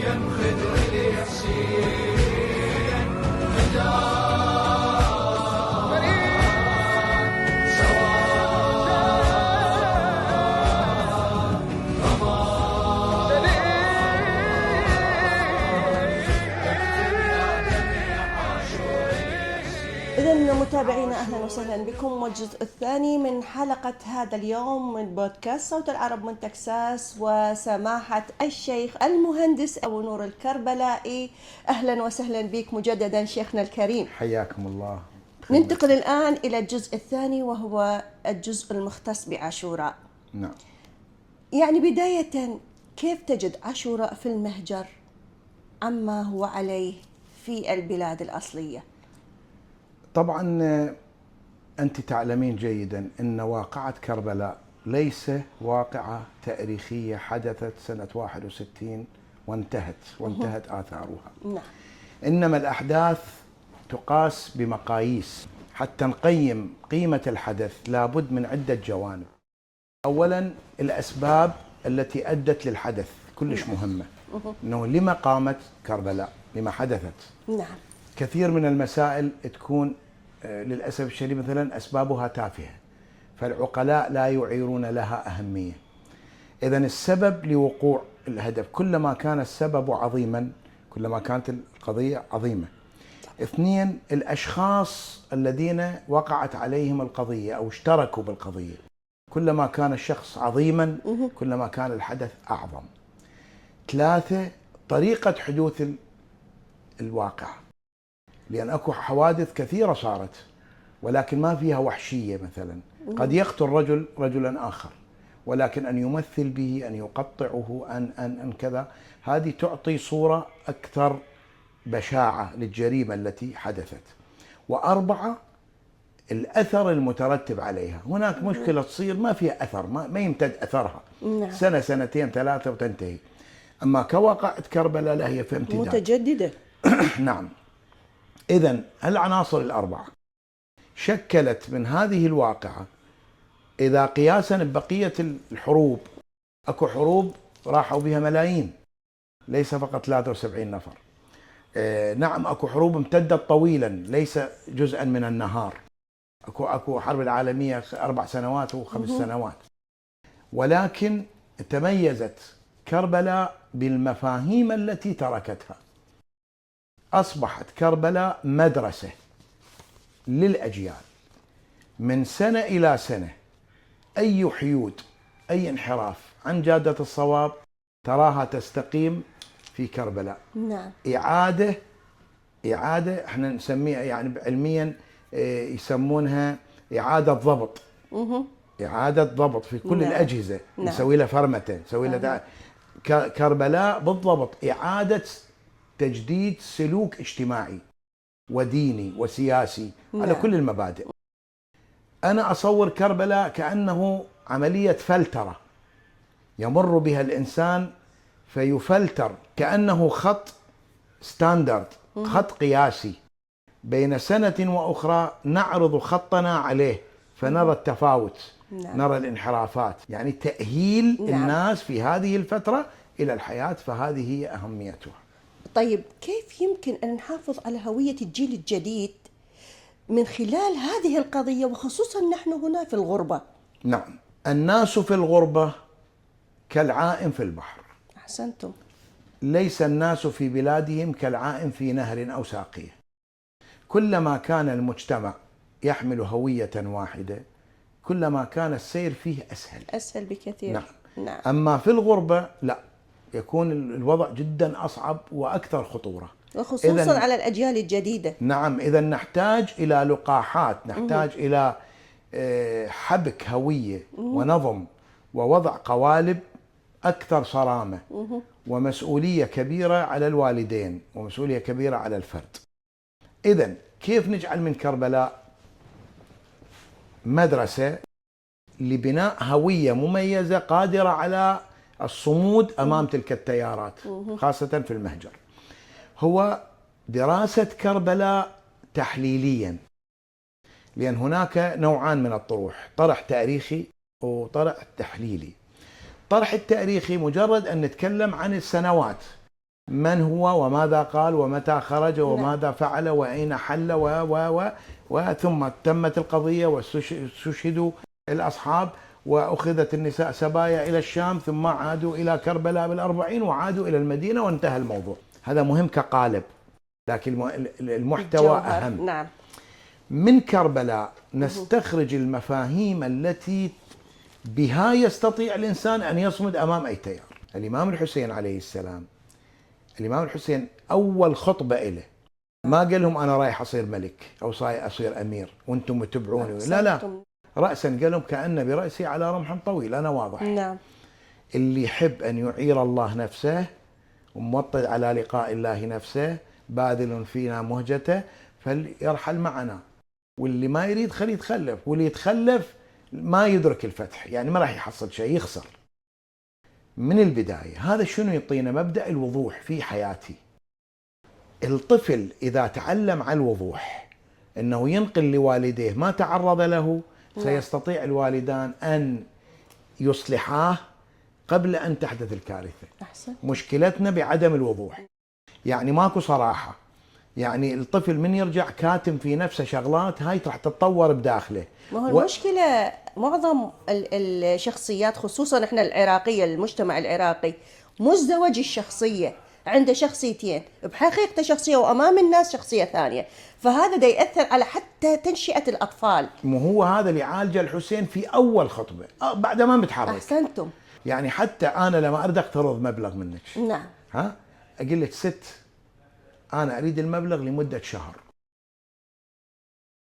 إذن متابعينا أهلا وسهلا بكم والجزء الثاني من حلقة هذا اليوم من بودكاست صوت العرب من تكساس وسماحة الشيخ المهندس أبو نور الكربلائي. أهلا وسهلا بك مجددا شيخنا الكريم، حياكم الله. ننتقل الآن إلى الجزء الثاني وهو الجزء المختص بعاشوراء. نعم. يعني بداية كيف تجد عاشوراء في المهجر عما هو عليه في البلاد الأصلية؟ طبعا أنت تعلمين جيدا أن واقعة كربلاء ليس واقعة تاريخية حدثت سنة 61 وانتهت آثارها. نعم. إنما الأحداث تقاس بمقاييس. حتى نقيم قيمة الحدث لابد من عدة جوانب. أولا الأسباب التي أدت للحدث كلش مهمة. أنه لما قامت كربلاء، لما حدثت. نعم. كثير من المسائل تكون للأسف الشديد مثلا أسبابها تافهة، فالعقلاء لا يعيرون لها أهمية. إذن السبب لوقوع الهدف، كلما كان السبب عظيما كلما كانت القضية عظيمة. اثنين، الأشخاص الذين وقعت عليهم القضية أو اشتركوا بالقضية، كلما كان الشخص عظيما كلما كان الحدث أعظم. ثلاثة، طريقة حدوث الواقع، لأن أكو حوادث كثيرة صارت ولكن ما فيها وحشية. مثلا قد يقتل رجل رجلا آخر، ولكن أن يمثل به، أن يقطعه، أن كذا، هذه تعطي صورة أكثر بشاعة للجريمة التي حدثت. وأربعة، الأثر المترتب عليها. هناك مشكلة تصير ما فيها أثر، ما يمتد أثرها. سنة سنتين ثلاثة وتنتهي. أما كواقعة كربلاء لا، هي في امتداد متجددة. نعم. إذن العناصر الأربعة شكلت من هذه الواقعة، إذا قياسا ببقية الحروب، أكو حروب راحوا بها ملايين، ليس فقط 73 نفر. نعم أكو حروب امتدت طويلا، ليس جزءا من النهار. أكو حرب العالمية 4 سنوات و5 سنوات. ولكن تميزت كربلاء بالمفاهيم التي تركتها. أصبحت كربلاء مدرسة للأجيال، من سنة إلى سنة أي حيود، أي انحراف عن جادة الصواب تراها تستقيم في كربلاء. نعم. إعادة احنا نسميها يعني علميا يسمونها إعادة ضبط. إعادة ضبط في كل الأجهزة. نسوي لها فرمتة، نسوي لها كربلاء بالضبط إعادة تجديد سلوك اجتماعي وديني وسياسي على كل المبادئ. أنا أصور كربلاء كأنه عملية فلترة يمر بها الإنسان فيفلتر، كأنه خط ستاندرد، خط قياسي بين سنة وأخرى نعرض خطنا عليه فنرى التفاوت. نرى الانحرافات، يعني تأهيل الناس في هذه الفترة إلى الحياة، فهذه هي أهميتها. طيب كيف يمكن أن نحافظ على هوية الجيل الجديد من خلال هذه القضية، وخصوصا نحن هنا في الغربة؟ نعم، الناس في الغربة كالعائم في البحر. أحسنتم. ليس الناس في بلادهم كالعائم في نهر أو ساقية. كلما كان المجتمع يحمل هوية واحدة كلما كان السير فيه أسهل بكثير. نعم. أما في الغربة لا، يكون الوضع جدا أصعب وأكثر خطورة، وخصوصا على الأجيال الجديدة. نعم. إذا نحتاج إلى لقاحات، نحتاج إلى حبك هوية ونظم ووضع قوالب أكثر صرامة، ومسؤولية كبيرة على الوالدين ومسؤولية كبيرة على الفرد. إذن كيف نجعل من كربلاء مدرسة لبناء هوية مميزة قادرة على الصمود أمام تلك التيارات خاصة في المهجر؟ هو دراسة كربلاء تحليليا، لأن هناك نوعان من الطروح، طرح تاريخي وطرح تحليلي. الطرح التاريخي مجرد أن نتكلم عن السنوات، من هو وماذا قال ومتى خرج وماذا فعل وأين حل وثم تمت القضية واستشهدوا الأصحاب وأخذت النساء سبايا إلى الشام ثم عادوا إلى كربلاء بالأربعين وعادوا إلى المدينة وانتهى الموضوع. هذا مهم كقالب، لكن المحتوى أهم. نعم. من كربلاء نستخرج المفاهيم التي بها يستطيع الإنسان أن يصمد أمام أي تيار. الإمام الحسين عليه السلام، الإمام الحسين أول خطبة إله ما قال لهم أنا رايح أصير ملك أو أصير أمير وأنتم تتبعوني، لا رأسا قال لهم كأن برأسي على رمح طويل، أنا واضح. نعم. اللي يحب أن يعير الله نفسه وموطد على لقاء الله نفسه باذل فينا مهجته فليرحل معنا، واللي ما يريد خليه يتخلف، واللي يتخلف ما يدرك الفتح، يعني ما راح يحصل شيء، يخسر. من البداية هذا شنو يعطينا؟ مبدأ الوضوح في حياتي. الطفل إذا تعلم على الوضوح أنه ينقل لوالديه ما تعرض له سيستطيع الوالدان أن يصلحاه قبل أن تحدث الكارثة. أحسن. مشكلتنا بعدم الوضوح، يعني ماكو صراحة، يعني الطفل من يرجع كاتم في نفسه شغلات هاي راح تتطور بداخله. ما هو المشكلة معظم الشخصيات خصوصا احنا العراقية، المجتمع العراقي مزدوج الشخصية، عنده شخصيتين بحقيقته، شخصية وأمام الناس شخصية ثانية، فهذا دا يأثر على حتى تنشئة الأطفال. مو هو هذا اللي عالجه الحسين في أول خطبة بعد ما متحرك. أحسنتم. يعني حتى أنا لما أريد أقترض مبلغ منك، نعم، أقول لك ست أنا أريد المبلغ لمدة شهر،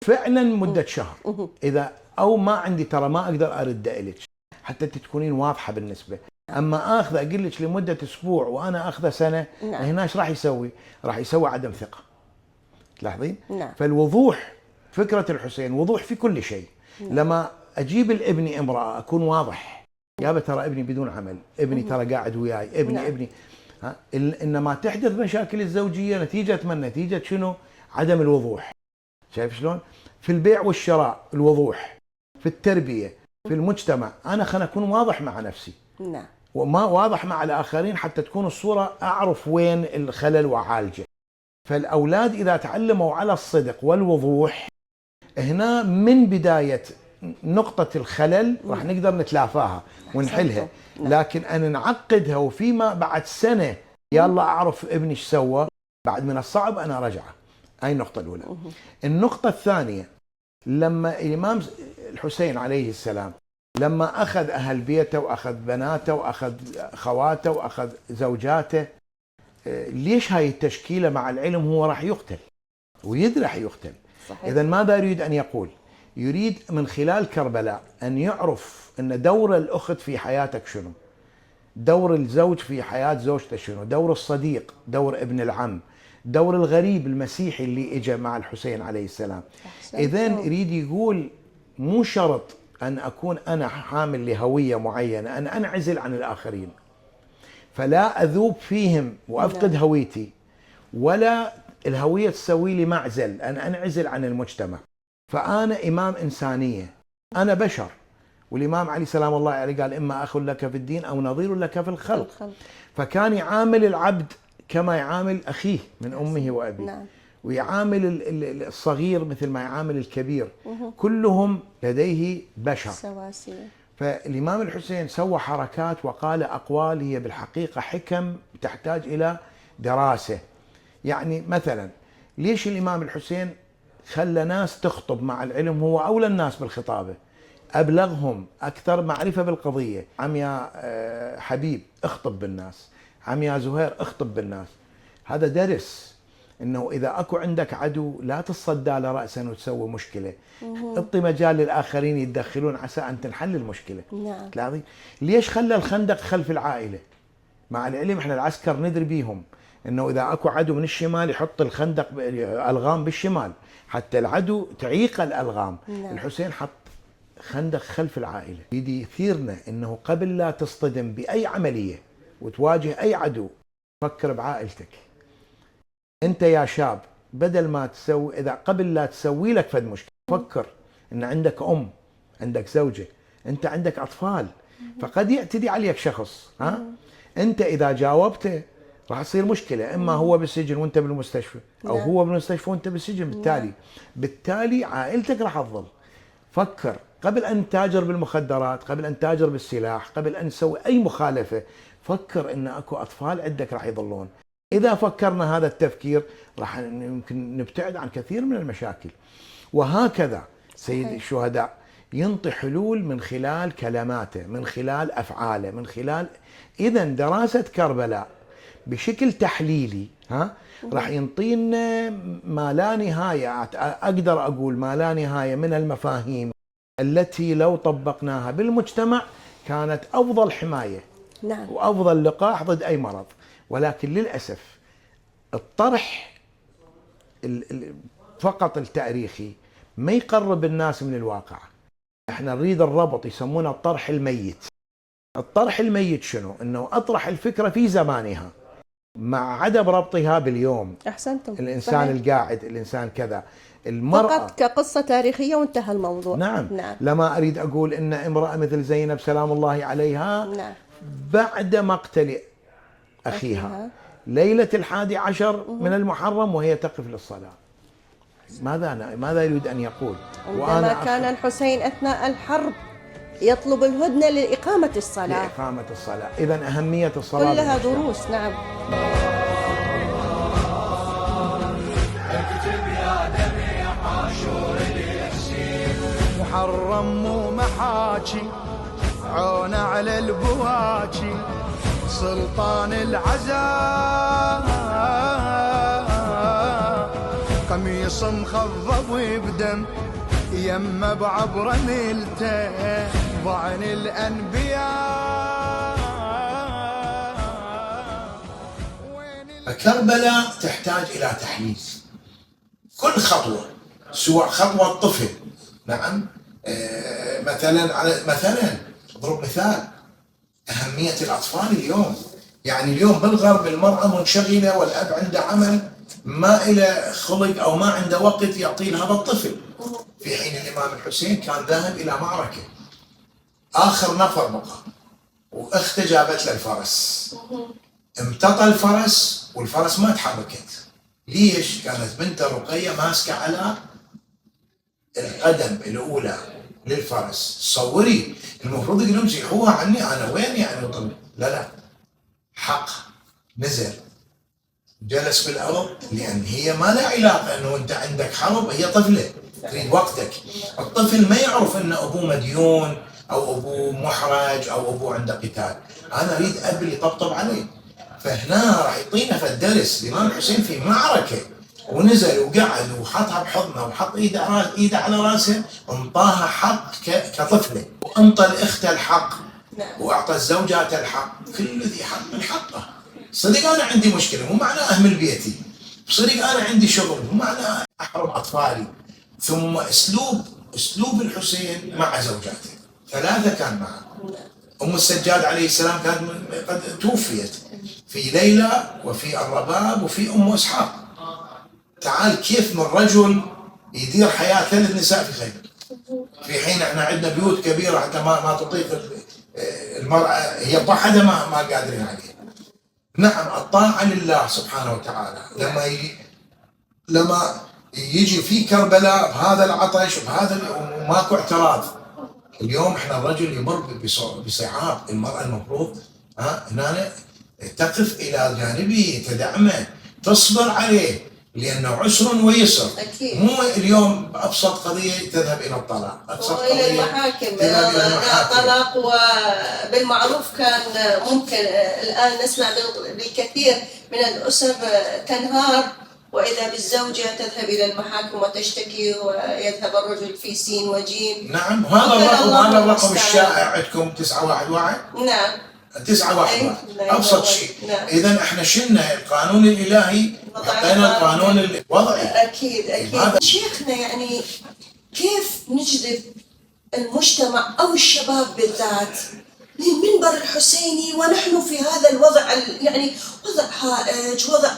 فعلا مدة شهر، إذا أو ما عندي ترى ما أقدر أرده إلك حتى تكونين واضحة بالنسبة. أما آخذ أقول لك لمدة أسبوع وأنا أخذه سنة، هنا إيش راح يسوي؟ راح يسوي عدم ثقة. تلاحظين؟ فالوضوح فكرة الحسين وضوح في كل شيء. لما أجيب لابني امرأة أكون واضح، يابا ترى ابني بدون عمل، ابني ترى قاعد وياي، ابني إنما تحدث مشاكل الزوجية نتيجة من؟ نتيجة شنو؟ عدم الوضوح. شايف شلون؟ في البيع والشراء الوضوح، في التربية، في المجتمع، أنا خلنا أكون واضح مع نفسي. نعم. وما واضح مع الآخرين حتى تكون الصورة أعرف وين الخلل وأعالجه. فالأولاد إذا تعلموا على الصدق والوضوح، هنا من بداية نقطة الخلل راح نقدر نتلافاها ونحلها. لكن أن نعقدها وفيما بعد سنة يلا أعرف ابني ايش سوى، بعد من الصعب أنا رجعه. هاي النقطة الأولى. النقطة الثانية، لما الإمام الحسين عليه السلام لما أخذ أهل بيته وأخذ بناته وأخذ خواته وأخذ زوجاته، ليش هاي التشكيلة مع العلم هو راح يقتل ويدري راح يقتل؟ إذا ماذا يريد أن يقول؟ يريد من خلال كربلاء أن يعرف أن دور الأخت في حياتك شنو، دور الزوج في حياة زوجته شنو، دور الصديق، دور ابن العم، دور الغريب المسيحي اللي اجى مع الحسين عليه السلام. إذن يريد يقول مو شرط أن أكون أنا حامل لهوية معينة أن أنعزل عن الآخرين فلا أذوب فيهم وأفقد هويتي، ولا الهوية تسوي لي معزل أن أنعزل عن المجتمع. فأنا إمام إنسانية، أنا بشر، والإمام علي سلام الله عليه قال إما أخ لك في الدين أو نظير لك في الخلق. فكان يعامل العبد كما يعامل أخيه من أمه وأبيه. ويعامل الصغير مثل ما يعامل الكبير. كلهم لديه بشر سواسية. فالإمام الحسين سوى حركات وقال أقوال هي بالحقيقة حكم تحتاج إلى دراسة. يعني مثلا ليش الإمام الحسين خلى ناس تخطب مع العلم؟ هو أولى الناس بالخطابة، أبلغهم أكثر معرفة بالقضية. عم يا حبيب اخطب بالناس، عم يا زهير اخطب بالناس. هذا درس انه اذا اكو عندك عدو لا تصدى له راسا وتسوي مشكله، اعطي مجال للاخرين يتدخلون عسى ان تنحل المشكله. نعم. ليش خلى الخندق خلف العائله؟ مع العلم احنا العسكر ندري بيهم انه اذا اكو عدو من الشمال يحط الخندق الغام بالشمال حتى العدو تعيق الالغام. الحسين حط خندق خلف العائله. يدي يثيرنا انه قبل لا تصطدم باي عمليه وتواجه اي عدو فكر بعائلتك. انت يا شاب بدل ما تسوي، اذا قبل لا تسوي لك فد مشكله فكر ان عندك ام، عندك زوجه، انت عندك اطفال، فقد يعتدي عليك شخص. انت اذا جاوبته راح تصير مشكله، اما هو بالسجن وانت بالمستشفى، او نعم. هو بالمستشفى وانت بالسجن. بالتالي عائلتك راح تظل. فكر قبل ان تتاجر بالمخدرات، قبل ان تتاجر بالسلاح، قبل ان تسوي اي مخالفه، فكر ان اكو اطفال عندك راح يظلون. اذا فكرنا هذا التفكير راح يمكن نبتعد عن كثير من المشاكل. وهكذا سيد الشهداء ينطي حلول من خلال كلماته، من خلال افعاله، من خلال اذا دراسه كربلاء بشكل تحليلي راح ينطينا ما لا نهايه، اقدر اقول ما لا نهايه من المفاهيم التي لو طبقناها بالمجتمع كانت افضل حمايه. نعم. وافضل لقاح ضد اي مرض. ولكن للاسف الطرح فقط التاريخي ما يقرب الناس من الواقع. احنا نريد الربط، يسمونه الطرح الميت. الطرح الميت شنو؟ انه اطرح الفكره في زمانها مع عدم ربطها باليوم. احسنتم. الانسان صحيح. القاعد، الانسان كذا، المراه فقط كقصه تاريخيه وانتهى الموضوع. نعم. نعم. لما اريد اقول ان امراه مثل زينب سلام الله عليها نعم. بعد مقتل اخيها ليله 11 من المحرم وهي تقف للصلاه. ماذا يريد ان يقول؟ عندما كان الحسين اثناء الحرب يطلب الهدنه لاقامه الصلاه. لإقامة الصلاة. إذا أهمية الصلاة كلها دروس. نعم. اكتب يا دمي عاشور الياسين، محرم مو محاكي، عون على البواكي، سلطان العزاء، قميص مخضب بدم، يمه بعبره ملته، ضعن الانبياء. كربلاء تحتاج إلى تحليل كل خطوة، سواء خطوة طفل. نعم. مثلا اضرب مثال أهمية الأطفال اليوم. يعني اليوم بالغرب المرأة منشغلة والأب عنده عمل، ما إلى خلق أو ما عنده وقت يعطي لهذا الطفل. في حين الإمام الحسين كان ذاهب إلى معركة، آخر نفر بقى، وأخته جابت له الفرس، امتطى الفرس والفرس ما تحركت. ليش؟ كانت بنته رقية ماسكة على القدم الأولى للفرس. صوري المفروض يقولون زيحوها عني، أنا وين يعني؟ لا، حق نزل جلس بالأرض، لأن هي ما لها علاقة أنه أنت عندك حرب، هي طفلة تريد وقتك. الطفل ما يعرف أن أبوه مديون أو أبوه محرج أو أبوه عنده قتال. أنا أريد أب يطبطب عليه. فهنا راح يعطينا في الدرس الإمام الحسين في معركة، ونزل وقعد وحطها بحضنه وحط ايده على راسه، انطاها حق كطفله، وانطى لاخته الحق، واعطى الزوجات الحق. كل ذي حق من حقه. صدق انا عندي مشكله، مو معناه اهمل بيتي، صدق انا عندي شغل، مو معناه احرم اطفالي. ثم اسلوب الحسين مع زوجاته، 3 كان معه. ام السجاد عليه السلام كانت قد توفيت، في ليلى وفي الرباب وفي ام اسحاق. تعال كيف من رجل يدير حياة 3 نساء في خيمة، في حين احنا عندنا بيوت كبيرة حتى ما تطيق المرأة، هي وحدها ما قادرين عليها. نعم، الطاعة لله سبحانه وتعالى. لما يجي في كربلاء بهذا العطش وبهذا وماكو اعتراض. اليوم احنا الرجل يمر بصعاب، المرأة المفروض هنا تقف إلى جانبه، تدعمه، تصبر عليه، لأنه عسر ويسر. أكيد. مو اليوم أبسط قضية تذهب إلى الطلاق، أبسط وإلى المحاكم طلاق، وبالمعروف كان ممكن. الآن نسمع بالكثير من الأسر تنهار وإذا بالزوجة تذهب إلى المحاكم وتشتكي، ويذهب الرجل في سين وجيم. نعم. هذا الرقم الشائع عندكم 911. نعم، 911 أبسط شيء. نعم. إذا احنا شلنا القانون الإلهي وحطينا القانون الوضعي. أكيد. شيخنا، يعني كيف نجذب المجتمع أو الشباب بالذات للمنبر الحسيني ونحن في هذا الوضع، يعني وضع هائج، وضع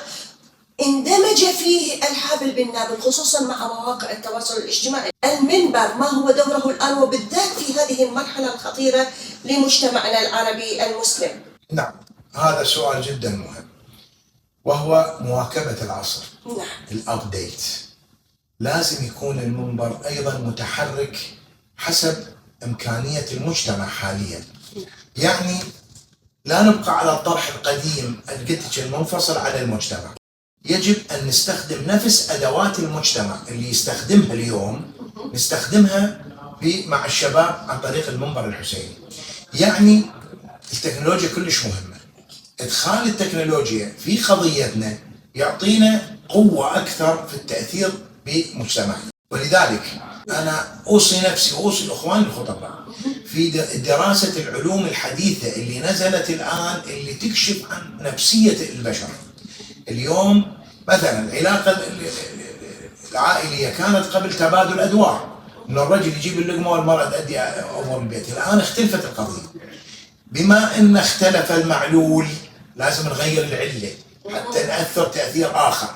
اندمج فيه الحبل بالنابل، خصوصا مع مواقع التواصل الاجتماعي. المنبر ما هو دوره الآن، وبالذات في هذه المرحلة الخطيرة لمجتمعنا العربي المسلم؟ نعم، هذا سؤال جدا مهم. وهو مواكبة العصر، نعم. الابديت. لازم يكون المنبر ايضا متحرك حسب امكانية المجتمع حاليا. يعني لا نبقى على الطرح القديم القدج المنفصل على المجتمع. يجب ان نستخدم نفس ادوات المجتمع اللي يستخدمها اليوم نستخدمها مع الشباب عن طريق المنبر الحسيني. يعني التكنولوجيا كلش مهمة. ادخال التكنولوجيا في قضيتنا يعطينا قوة اكثر في التأثير بمجتمعنا. ولذلك انا اوصي نفسي واوصي الاخوان الخطباء في دراسة العلوم الحديثة اللي نزلت الان، اللي تكشف عن نفسية البشر. اليوم مثلا العلاقة العائلية كانت قبل تبادل ادوار، ان الرجل يجيب اللقمة والمرأة تؤدي امور البيت. الان اختلفت القضية، بما ان اختلف المعلول لازم نغير العلة حتى نأثر تأثير آخر.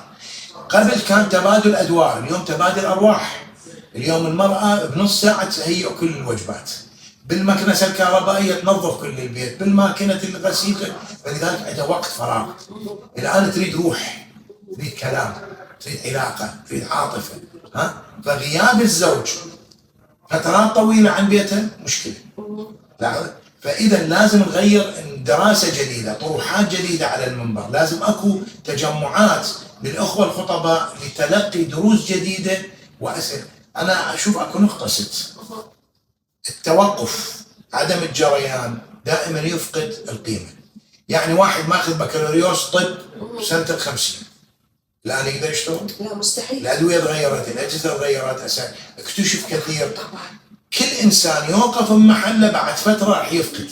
قبل كان تبادل أدوار، اليوم تبادل أرواح. اليوم المرأة بنص ساعة تهيئ كل الوجبات، بالمكنسة الكهربائية تنظف كل البيت، بالماكينة الغسيل، فلذلك عندها وقت فراغ. الآن تريد روح، تريد كلام، تريد علاقة، تريد عاطفة. فغياب الزوج فترات طويلة عن بيتها مشكلة. فإذا لازم نغير دراسة جديدة، طروحات جديدة على المنبر. لازم أكو تجمعات للأخوة الخطباء لتلقي دروس جديدة وأسئلة. أنا أشوف أكو نقطة 6، التوقف، عدم الجريان دائما يفقد القيمة. يعني واحد ماخذ بكالوريوس طب سنة 50 الآن يقدر يشتغل؟ لا مستحيل. الأدوية تغيرت، الأجهزة تغيرت، اكتشف كثير. كل إنسان يوقف بمحله بعد فترة راح يفقد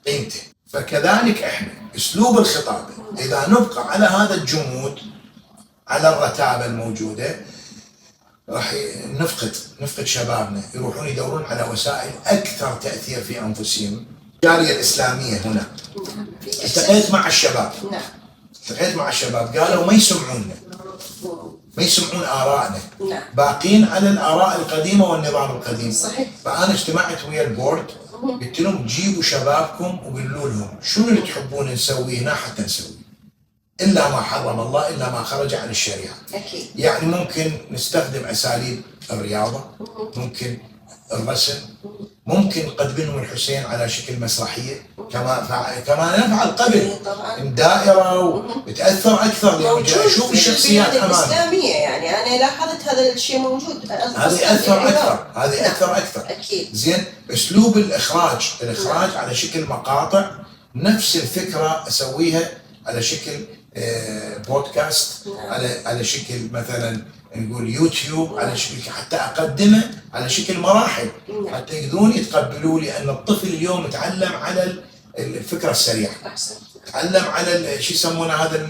قيمته. فكذلك إحنا أسلوب الخطابة إذا نبقى على هذا الجمود، على الرتابة الموجودة، راح نفقد شبابنا، يروحون يدورون على وسائل أكثر تأثير في أنفسهم. الجالية الإسلامية هنا التقيت مع الشباب، التقيت مع الشباب قالوا ما يسمعوننا، ما يسمعون آرائنا، باقين على الآراء القديمة والنظام القديم. صحيح. فأنا اجتمعت ويا البورد، قلت لهم جيبوا شبابكم وقولوا لهم شنو اللي تحبون نسويه هنا حتى نسويه، إلا ما حرم الله، إلا ما خرج عن الشريعة. أكيد. يعني ممكن نستخدم أساليب الرياضة، ممكن الرسم، ممكن نقدم الحسين على شكل مسرحية كما نفعل قبل، دائرة وتأثر أكثر. لأنه أشوف الشخصيات أمامي الإسلامية، يعني أنا لاحظت هذا الشيء موجود. هذا يأثر أكثر، هذا يأثر أكثر. أكيد. زين، أسلوب الإخراج على شكل مقاطع، نفس الفكرة أسويها على شكل بودكاست، على شكل مثلا نقول يوتيوب، على شكل حتى أقدمه على شكل مراحل حتى يقدرون يتقبلوا. لأن الطفل اليوم تعلم على الفكرة السريعة، تعلم على شو يسمونه هذا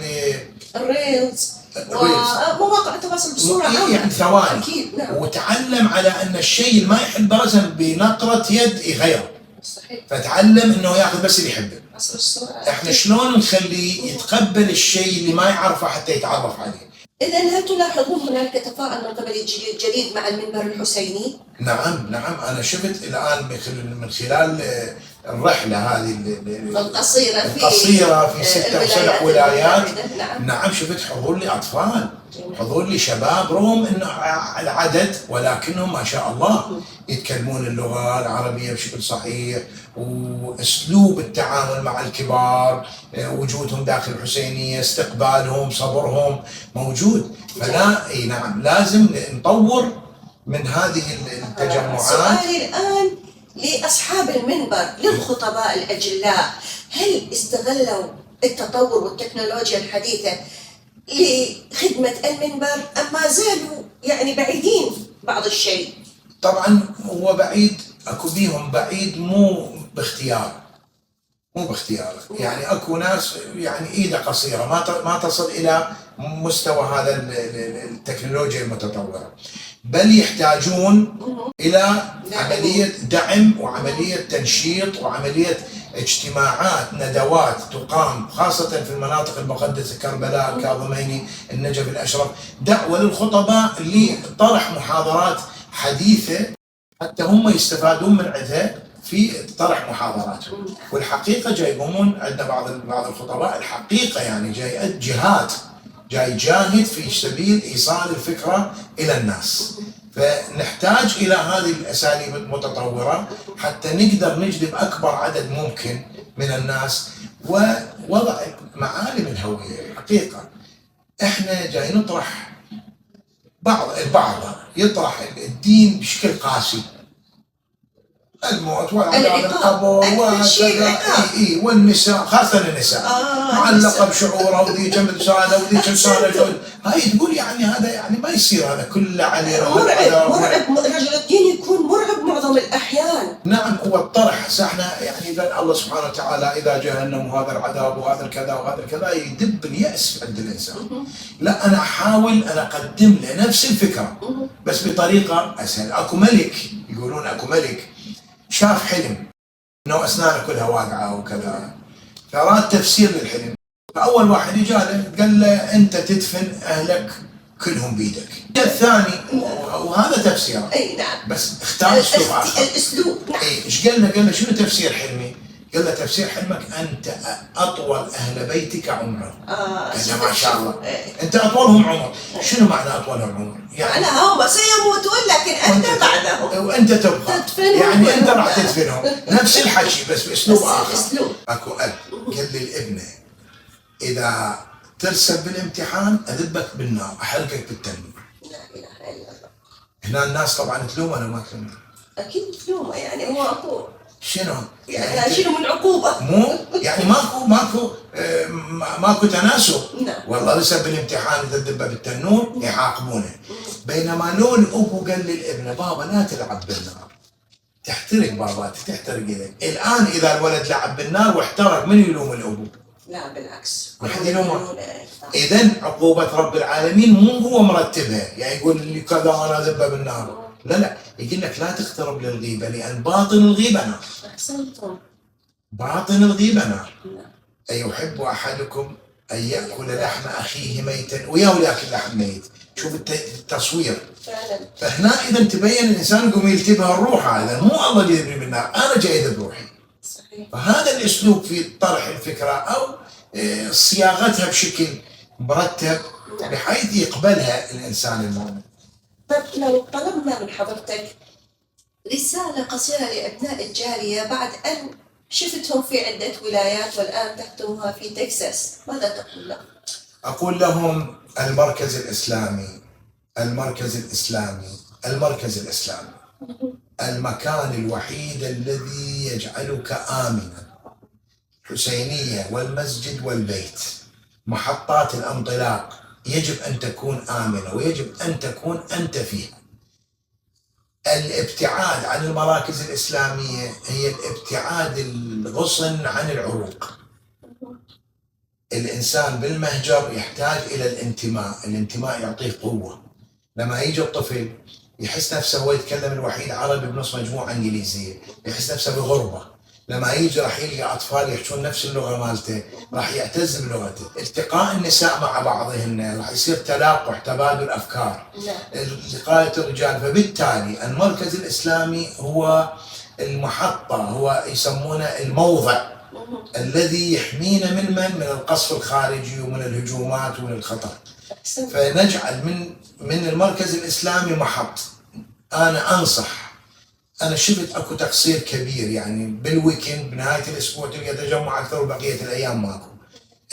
الريلز ومواقع التواصل بصورة عامة، يعني ثواني. أكيد. نعم. وتعلم على أن الشيء اللي ما يحب رسم بنقرة يد يغيره. صحيح. فتعلم أنه يأخذ بس اللي يحبه. احنا أكيد. شلون نخليه يتقبل الشيء اللي ما يعرفه حتى يتعرف عليه. إذا هل تلاحظون هناك تفاعل من قبل الجيل الجديد مع المنبر الحسيني؟ نعم، أنا شفت الآن من خلال الرحلة هذه القصيرة في 6 أو 7 ولايات. نعم، شفت حضور لأطفال، حضور لشباب، رغم أنه العدد ولكنهم ما شاء الله يتكلمون اللغة العربية بشكل صحيح، وأسلوب التعامل مع الكبار، وجودهم داخل الحسينية، استقبالهم، صبرهم موجود. فلا نعم، لازم نطور من هذه التجمعات. سؤالي الآن لأصحاب المنبر، للخطباء الأجلاء، هل استغلوا التطور والتكنولوجيا الحديثة لخدمة المنبر أم ما زالوا يعني بعيدين بعض الشيء؟ طبعا هو بعيد، اكو بيهم بعيد مو باختيار، يعني اكو ناس يعني ايده قصيره ما تصل الى مستوى هذا التكنولوجيا المتطوره، بل يحتاجون الى عمليه دعم وعمليه تنشيط وعمليه اجتماعات، ندوات تقام خاصة في المناطق المقدسة، كربلاء، كاظميني، النجف، الأشرف، دعوة للخطباء لطرح محاضرات حديثة حتى هم يستفادون من عندها في طرح محاضراتهم. والحقيقة جايبون عندنا بعض الخطباء، الحقيقة يعني جايات جهات جاي جاهد في سبيل إيصال الفكرة إلى الناس. فنحتاج إلى هذه الأساليب المتطورة حتى نقدر نجذب أكبر عدد ممكن من الناس ووضع معالم الهوية. حقيقة إحنا جاي نطرح البعض يطرح الدين بشكل قاسي، الموت والعذاب القبر وهكذا، والنساء خاصة النساء معلقة بشعورها وذيك رسالة وذيك رسالة، هاي تقول يعني هذا يعني ما يصير، هذا كله علينا مرعب رجل الدين يكون مرعب معظم الأحيان. نعم، هو الطرح احنا يعني الله سبحانه وتعالى إذا جهنم وهذا العذاب وهذا الكذا وهذا الكذا يدب اليأس عند الإنسان. لا، أنا أحاول أن أقدم له نفس الفكرة بس بطريقة أسهل. أكو ملك، يقولون أكو ملك شاف حلم انه اسنانه كلها واقعه وكذا، فاراد تفسير للحلم. فاول واحد اجى قال له انت تدفن اهلك كلهم بيدك. الثاني وهذا تفسيره، اي نعم، بس اختار اسلوب اخر. الاسلوب نعم. ايش قال له؟ قال له شنو تفسير حلمي؟ قال له تفسير حلمك انت اطول اهل بيتك عمرا. قال ما شاء الله، انت اطولهم عمر. شنو معنى اطولهم عمر؟ يعني هم سيموتون لكن انت بعدهم وانت تبقى، يعني انت راح تدفنهم. نفس الحكي بس باسلوب اخر. اكو اب قال للابنه اذا ترسب بالامتحان اذبك بالنار احرقك بالتنور. لا اله الا الله. هنا الناس طبعا تلومه ولا ما تلومه؟ اكيد تلومه، يعني هو اكو شنو؟ يعني شنو من عقوبه؟ مو يعني ماكو تناسب. نعم. والله رسب بالامتحان اذا ذبه بالتنور يعاقبونه. بينما لو الابو قال للابنه بابا لا تلعب بالنار تحترق بابا تحترق ايدك. الان اذا الولد لعب بالنار واحترق من يلوم الابو؟ لا بالعكس، واحد يلومه. اذا عقوبه رب العالمين مو هو مرتبها، يعني يقول لي كذا انا ذبه بالنار، لا يقول لك لا تقترب للغيبه لان باطن الغيبه نار. احسنتم. باطن الغيبه نار. نعم. أيحب أحدكم أن يأكل لحم أخيه ميتا وياه يأكل لحم ميت. شوف التصوير فعلا. فهنا إذا تبين الإنسان يقوم يلتبها الروح، هذا مو الله جاي يذبني بالنار، أنا جاي أذب روحي. صحيح. فهذا الأسلوب في طرح الفكرة أو صياغتها بشكل مرتب بحيث يقبلها الإنسان المؤمن. طيب لو طلبنا من حضرتك رسالة قصيرة لأبناء الجالية بعد أن شفتهم في عدة ولايات والآن تختمها في تكساس، ماذا تقول لهم؟ أقول لهم المركز الإسلامي، المركز الإسلامي، المركز الإسلامي، المكان الوحيد الذي يجعلك آمنا. حسينية والمسجد والبيت محطات الانطلاق يجب أن تكون آمنة ويجب أن تكون أنت فيها. الابتعاد عن المراكز الإسلامية هي الابتعاد الغصن عن العروق. الإنسان بالمهجر يحتاج إلى الانتماء، الانتماء يعطيه قوة. لما يجي الطفل يحس نفسه هو يتكلم الوحيد عربي بنص مجموعة إنجليزية، يحس نفسه بغربة. لما يجي راح يلقى أطفال يحشون نفس اللغة مالته، راح يعتز بلغته. التقاء النساء مع بعضهن راح يصير تلاقح، تبادل أفكار، لقاية الرجال. فبالتالي المركز الإسلامي هو المحطة، هو يسمونه الموضع الذي يحمينا من القصف الخارجي ومن الهجومات ومن الخطر. فنجعل من المركز الإسلامي محط. أنا أنصح، أنا شفت أكو تقصير كبير، يعني بالويكند بنهاية الأسبوع تلقى تجمع أكثر وبقية الأيام ماكو.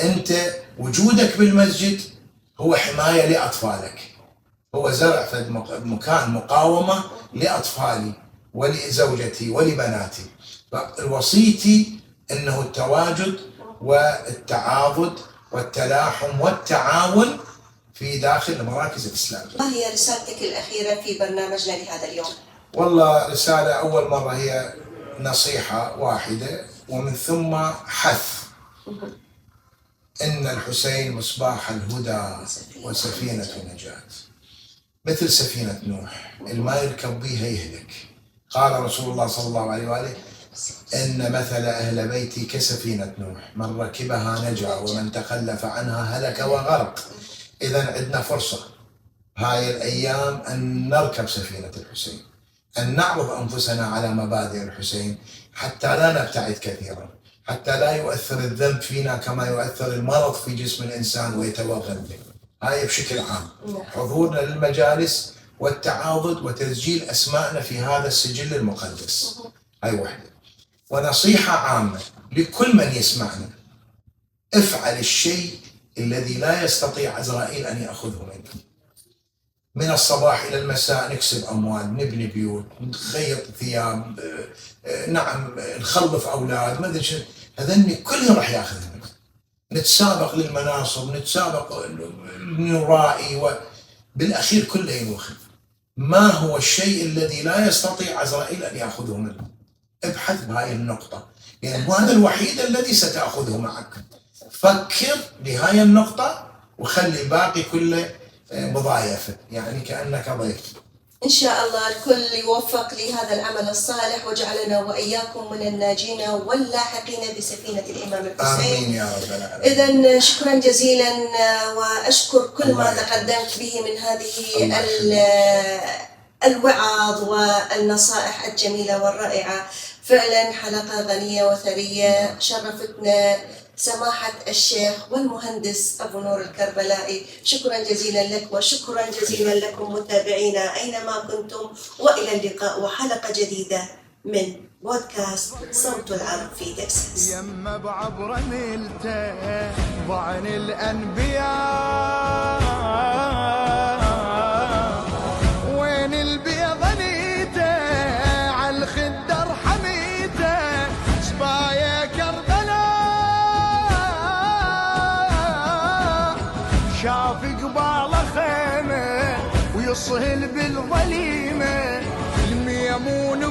أنت وجودك بالمسجد هو حماية لأطفالك، هو زرع في مكان مقاومة لأطفالي ولزوجتي ولبناتي. فوصيتي أنه التواجد والتعاضد والتلاحم والتعاون في داخل المراكز الإسلامية. ما هي رسالتك الأخيرة في برنامجنا لهذا اليوم؟ والله رسالة أول مرة هي نصيحة واحدة ومن ثم حث. إن الحسين مصباح الهدى وسفينة النجاة، مثل سفينة نوح، الماء يركب بيها يهلك. قال رسول الله صلى الله عليه وآله إن مثل أهل بيتي كسفينة نوح، من ركبها نجا ومن تخلف عنها هلك وغرق. إذن عندنا فرصة هاي الأيام أن نركب سفينة الحسين، أن نعرض أنفسنا على مبادئ الحسين حتى لا نبتعد كثيرا، حتى لا يؤثر الذنب فينا كما يؤثر المرض في جسم الإنسان ويتوغل به. هاي بشكل عام. نعم. حضورنا للمجالس والتعاضد وتسجيل أسماءنا في هذا السجل المقدس، هاي وحدة. ونصيحة عامة لكل من يسمعنا: افعل الشيء الذي لا يستطيع عزرائيل أن يأخذه منك. من الصباح إلى المساء نكسب أموال، نبني بيوت، نخيط ثياب، نعم نخلف أولاد، ما أدري شو، هذني كلهم راح ياخذها منك. نتسابق للمناصب، نتسابق نرائي، وبالأخير كله ينوخذ. ما هو الشيء الذي لا يستطيع عزرائيل أن يأخذه منك؟ ابحث بهاي النقطة، يعني هذا الوحيد الذي ستأخذه معك. فكر بهاي النقطة وخلي الباقي كله مضايفة، يعني كأنك ضيف. إن شاء الله الكل يوفق لهذا العمل الصالح، وجعلنا وإياكم من الناجين واللاحقين بسفينة الإمام الحسين. آمين يا رب العالمين. إذن شكرا جزيلا، وأشكر كل ما تقدمت به من هذه الوعظ والنصائح الجميلة والرائعة. فعلا حلقة غنية وثرية، شرفتنا سماحة الشيخ والمهندس أبو نور الكربلائي. شكرا جزيلا لك، وشكرا جزيلا لكم متابعينا أينما كنتم، وإلى اللقاء وحلقة جديدة من بودكاست صوت العرب في تكساس. يما بعبر نلته ضعن الأنبياء، وين البيض نيته عالخدر حميته، سبايا كربلاء شاف قباله خيمه ويصهل بالظليمه، الميمون